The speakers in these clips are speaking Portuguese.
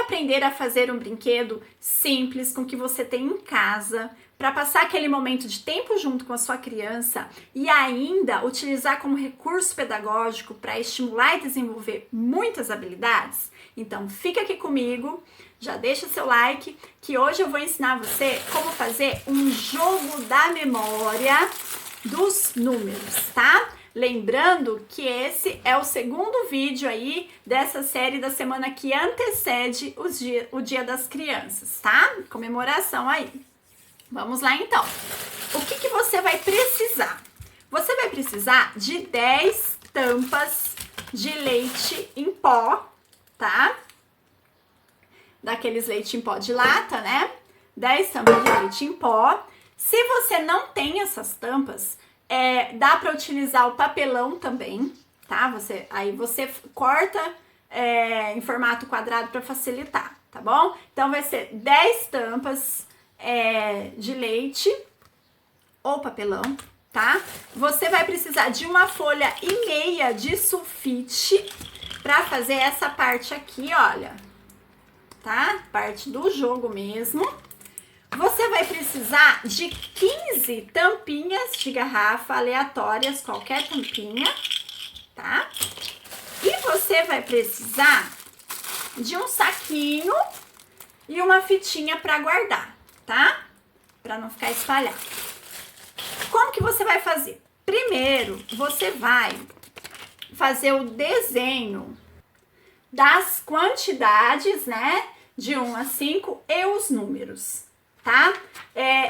aprender a fazer um brinquedo simples com o que você tem em casa, para passar aquele momento de tempo junto com a sua criança e ainda utilizar como recurso pedagógico para estimular e desenvolver muitas habilidades? Então fica aqui comigo, já deixa seu like, que hoje eu vou ensinar você como fazer um jogo da memória dos números, tá? Lembrando que esse é o segundo vídeo aí dessa série da semana que antecede o Dia das Crianças, tá? Comemoração aí. Vamos lá então. O que você vai precisar? Você vai precisar de 10 tampas de leite em pó, tá? Daqueles leite em pó de lata, né? 10 tampas de leite em pó. Se você não tem essas tampas, dá para utilizar o papelão também, tá? Aí você corta em formato quadrado para facilitar, tá bom? Então vai ser 10 tampas de leite ou papelão, tá? Você vai precisar de 1,5 folhas de sulfite para fazer essa parte aqui, olha, tá? Parte do jogo mesmo. Você vai precisar de 15 tampinhas de garrafa aleatórias, qualquer tampinha, tá? E você vai precisar de um saquinho e uma fitinha para guardar, tá? Para não ficar espalhado. Como que você vai fazer? Primeiro, você vai fazer o desenho das quantidades, né? De 1 a 5 e os números, tá?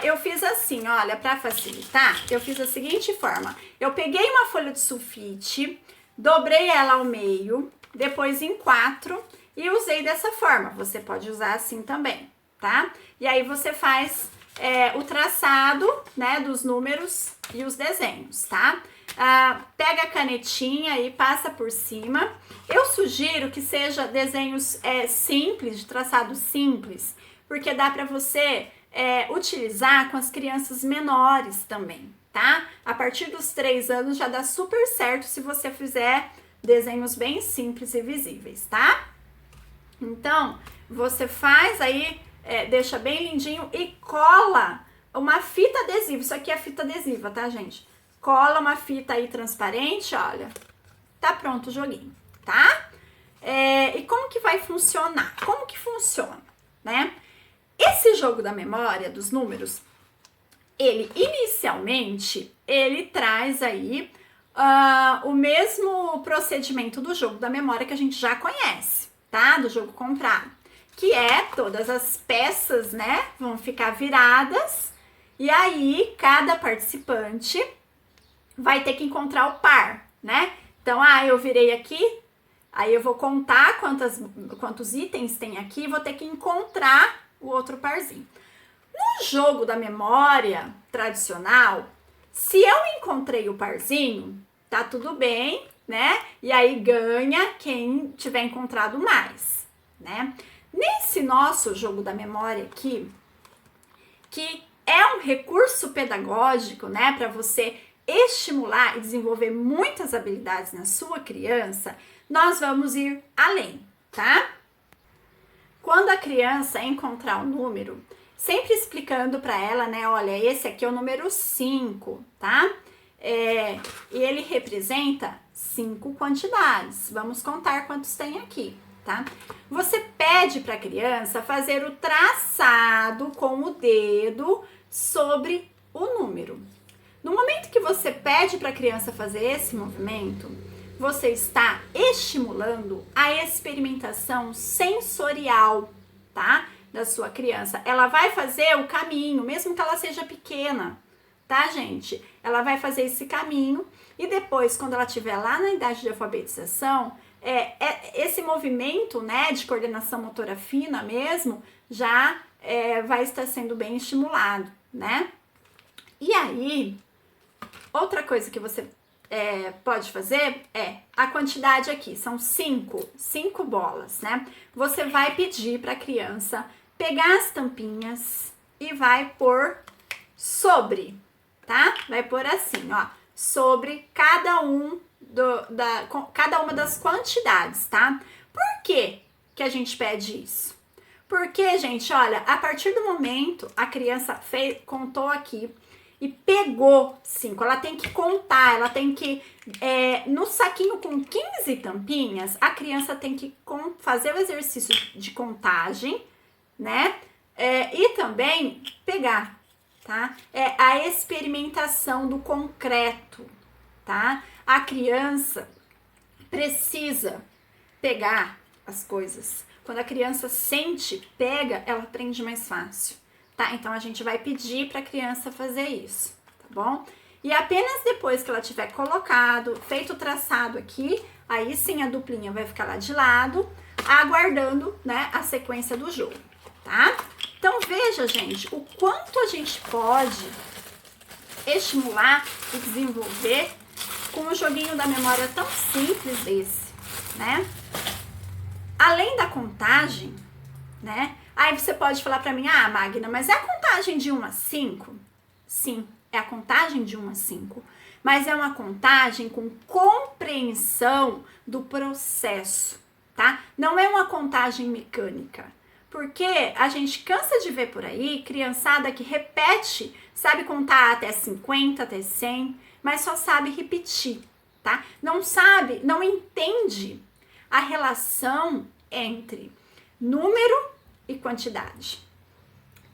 Eu fiz assim, olha, para facilitar, eu fiz da seguinte forma. Eu peguei uma folha de sulfite, dobrei ela ao meio, depois em 4 e usei dessa forma. Você pode usar assim também, tá? E aí você faz o traçado, né, dos números e os desenhos, tá? Pega a canetinha e passa por cima. Eu sugiro que seja desenhos simples, de traçado simples, porque dá para você utilizar com as crianças menores também, tá? A partir dos 3 anos já dá super certo se você fizer desenhos bem simples e visíveis, tá? Então, você faz aí, deixa bem lindinho e cola uma fita adesiva. Isso aqui é fita adesiva, tá, gente? Cola uma fita aí transparente, olha. Tá pronto o joguinho, tá? E como que vai funcionar? Como que funciona, né? Esse jogo da memória dos números, ele inicialmente, ele traz aí o mesmo procedimento do jogo da memória que a gente já conhece, tá? Do jogo comprado, que todas as peças, né, vão ficar viradas e aí cada participante vai ter que encontrar o par, né? Então, eu virei aqui, aí eu vou contar quantos itens tem aqui e vou ter que encontrar o outro parzinho. No jogo da memória tradicional, se eu encontrei o parzinho, tá tudo bem, né? E aí ganha quem tiver encontrado mais, né? Nesse nosso jogo da memória aqui, que é um recurso pedagógico, né, para você estimular e desenvolver muitas habilidades na sua criança, nós vamos ir além, tá? Quando a criança encontrar um número, sempre explicando para ela, né, olha, esse aqui é o número 5, tá? E ele representa 5 quantidades. Vamos contar quantos tem aqui, tá? Você pede para a criança fazer o traçado com o dedo sobre o número. No momento que você pede para a criança fazer esse movimento, você está estimulando a experimentação sensorial, tá? Da sua criança. Ela vai fazer o caminho, mesmo que ela seja pequena, tá, gente? Ela vai fazer esse caminho e depois, quando ela estiver lá na idade de alfabetização, esse movimento, né, de coordenação motora fina mesmo, já vai estar sendo bem estimulado, né? E aí, outra coisa que você pode fazer a quantidade aqui, são 5 bolas, né? Você vai pedir para a criança pegar as tampinhas e vai pôr sobre, tá? Vai pôr assim, ó, sobre cada uma das quantidades, tá? Por que que a gente pede isso? Porque, gente, olha, a partir do momento a criança contou aqui e pegou 5, ela tem que contar, ela tem que, no saquinho com 15 tampinhas, a criança tem que fazer o exercício de contagem, né? E também pegar, tá? É a experimentação do concreto, tá? A criança precisa pegar as coisas. Quando a criança sente, pega, ela aprende mais fácil, tá? Então a gente vai pedir para a criança fazer isso, tá bom? E apenas depois que ela tiver colocado, feito o traçado aqui, aí sim a duplinha vai ficar lá de lado, aguardando, né, a sequência do jogo, tá? Então veja, gente, o quanto a gente pode estimular e desenvolver com um joguinho da memória tão simples desse, né? Além da contagem, né? Aí você pode falar para mim, ah, Magna, mas é a contagem de 1 a 5? Sim, é a contagem de 1 a 5. Mas é uma contagem com compreensão do processo, tá? Não é uma contagem mecânica. Porque a gente cansa de ver por aí criançada que repete, sabe contar até 50, até 100, mas só sabe repetir, tá? Não sabe, não entende a relação entre número e quantidade,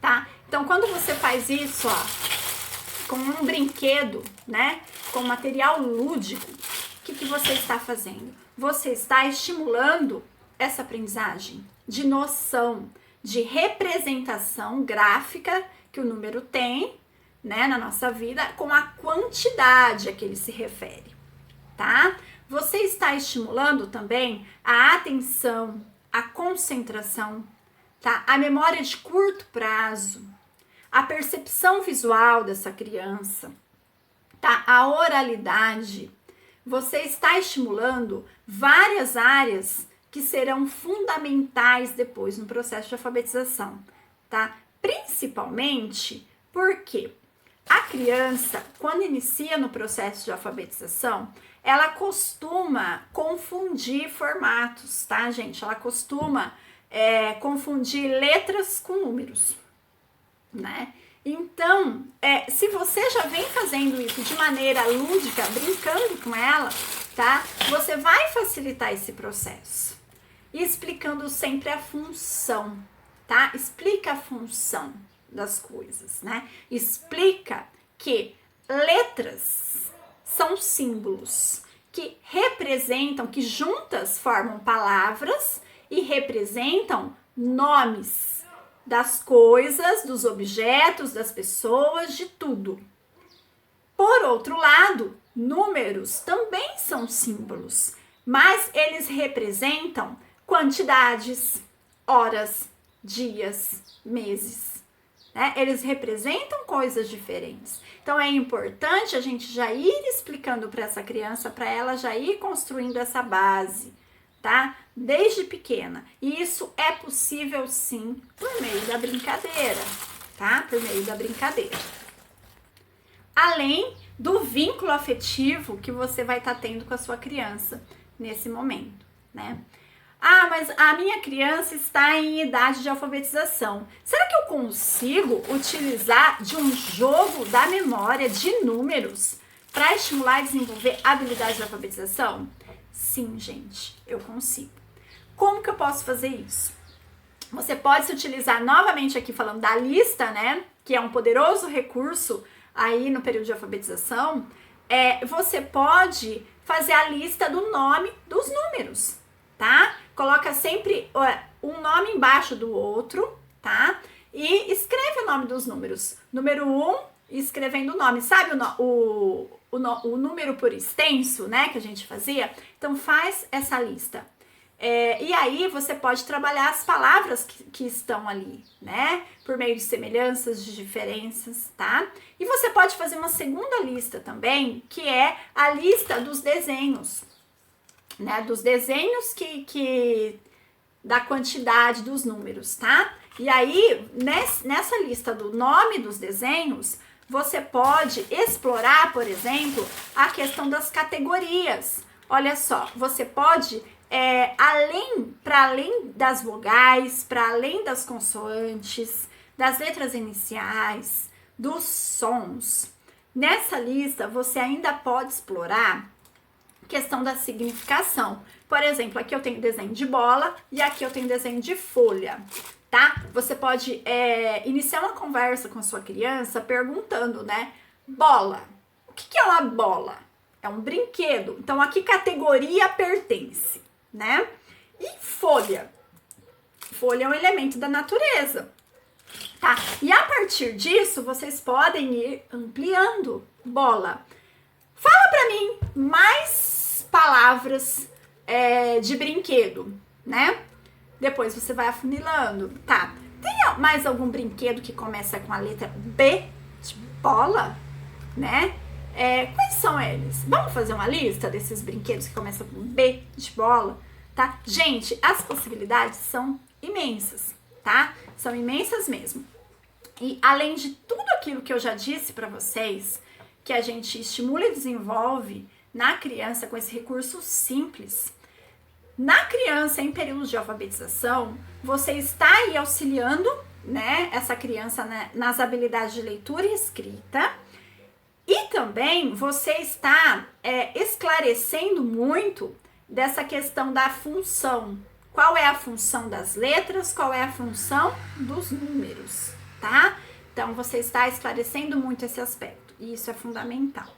tá? Então, quando você faz isso, ó, com um brinquedo, né, com material lúdico, o que você está fazendo? Você está estimulando essa aprendizagem de noção, de representação gráfica que o número tem, né, na nossa vida, com a quantidade a que ele se refere, tá? Você está estimulando também a atenção, a concentração, tá? A memória de curto prazo, a percepção visual dessa criança, tá? A oralidade. Você está estimulando várias áreas que serão fundamentais depois no processo de alfabetização, tá? Principalmente porque a criança, quando inicia no processo de alfabetização, ela costuma confundir formatos, tá, gente? Ela costuma confundir letras com números, né? Então, se você já vem fazendo isso de maneira lúdica, brincando com ela, tá? Você vai facilitar esse processo. E explicando sempre a função, tá? Explica a função das coisas, né? Explica que letras são símbolos que representam, que juntas formam palavras e representam nomes das coisas, dos objetos, das pessoas, de tudo. Por outro lado, números também são símbolos, mas eles representam quantidades, horas, dias, meses, né? Eles representam coisas diferentes. Então é importante a gente já ir explicando para essa criança, para ela já ir construindo essa base, tá? Desde pequena. E isso é possível sim por meio da brincadeira, tá? Por meio da brincadeira. Além do vínculo afetivo que você vai estar tendo com a sua criança nesse momento, né? Ah, mas a minha criança está em idade de alfabetização. Será que eu consigo utilizar de um jogo da memória de números para estimular e desenvolver habilidades de alfabetização? Sim, gente, eu consigo. Como que eu posso fazer isso? Você pode se utilizar novamente aqui falando da lista, né? Que é um poderoso recurso aí no período de alfabetização. Você pode fazer a lista do nome dos números, tá? Coloca sempre um nome embaixo do outro, tá? E escreve o nome dos números. Número 1, escrevendo o nome. Sabe o número por extenso, né? Que a gente fazia? Então, faz essa lista. E aí, você pode trabalhar as palavras que estão ali, né? Por meio de semelhanças, de diferenças, tá? E você pode fazer uma segunda lista também, que é a lista dos desenhos, né, dos desenhos da quantidade dos números, tá? E aí, nessa lista do nome dos desenhos, você pode explorar, por exemplo, a questão das categorias. Olha só, você pode para além das vogais, para além das consoantes, das letras iniciais, dos sons, nessa lista você ainda pode explorar a questão da significação. Por exemplo, aqui eu tenho desenho de bola e aqui eu tenho desenho de folha, tá? Você pode iniciar uma conversa com a sua criança perguntando, né? Bola. O que é uma bola? É um brinquedo. Então, a que categoria pertence, né? E folha. Folha é um elemento da natureza, tá? E a partir disso, vocês podem ir ampliando. Bola. Fala pra mim mais palavras de brinquedo, né? Depois você vai afunilando. Tá, tem mais algum brinquedo que começa com a letra B de bola, né? Quais são eles? Vamos fazer uma lista desses brinquedos que começam com B de bola, tá? Gente, as possibilidades são imensas, tá? São imensas mesmo. E além de tudo aquilo que eu já disse para vocês, que a gente estimula e desenvolve na criança com esse recurso simples, na criança em período de alfabetização, você está aí auxiliando, né, essa criança, né, nas habilidades de leitura e escrita, e também você está esclarecendo muito dessa questão da função. Qual é a função das letras, qual é a função dos números, tá? Então, você está esclarecendo muito esse aspecto, e isso é fundamental,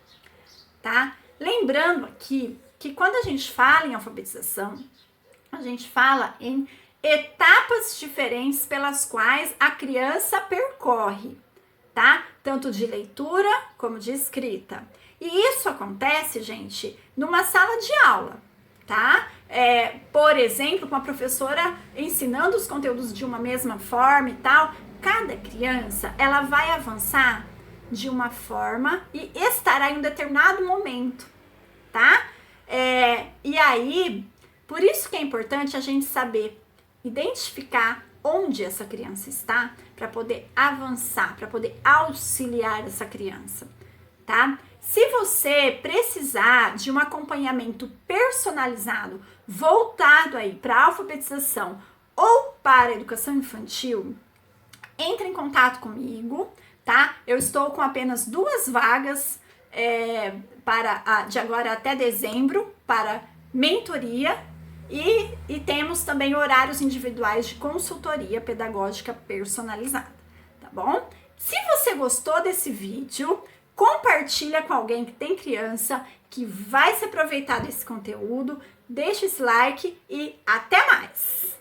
tá? Lembrando aqui que quando a gente fala em alfabetização, a gente fala em etapas diferentes pelas quais a criança percorre, tá? Tanto de leitura como de escrita. E isso acontece, gente, numa sala de aula, tá? Por exemplo, com a professora ensinando os conteúdos de uma mesma forma e tal, cada criança, ela vai avançar de uma forma e estará em um determinado momento, tá? E aí, por isso que é importante a gente saber identificar onde essa criança está para poder avançar, para poder auxiliar essa criança, tá? Se você precisar de um acompanhamento personalizado, voltado aí para a alfabetização ou para a educação infantil, entre em contato comigo, tá? Eu estou com apenas 2 vagas de agora até dezembro para mentoria e temos também horários individuais de consultoria pedagógica personalizada, tá bom? Se você gostou desse vídeo, compartilha com alguém que tem criança, que vai se aproveitar desse conteúdo, deixa esse like e até mais!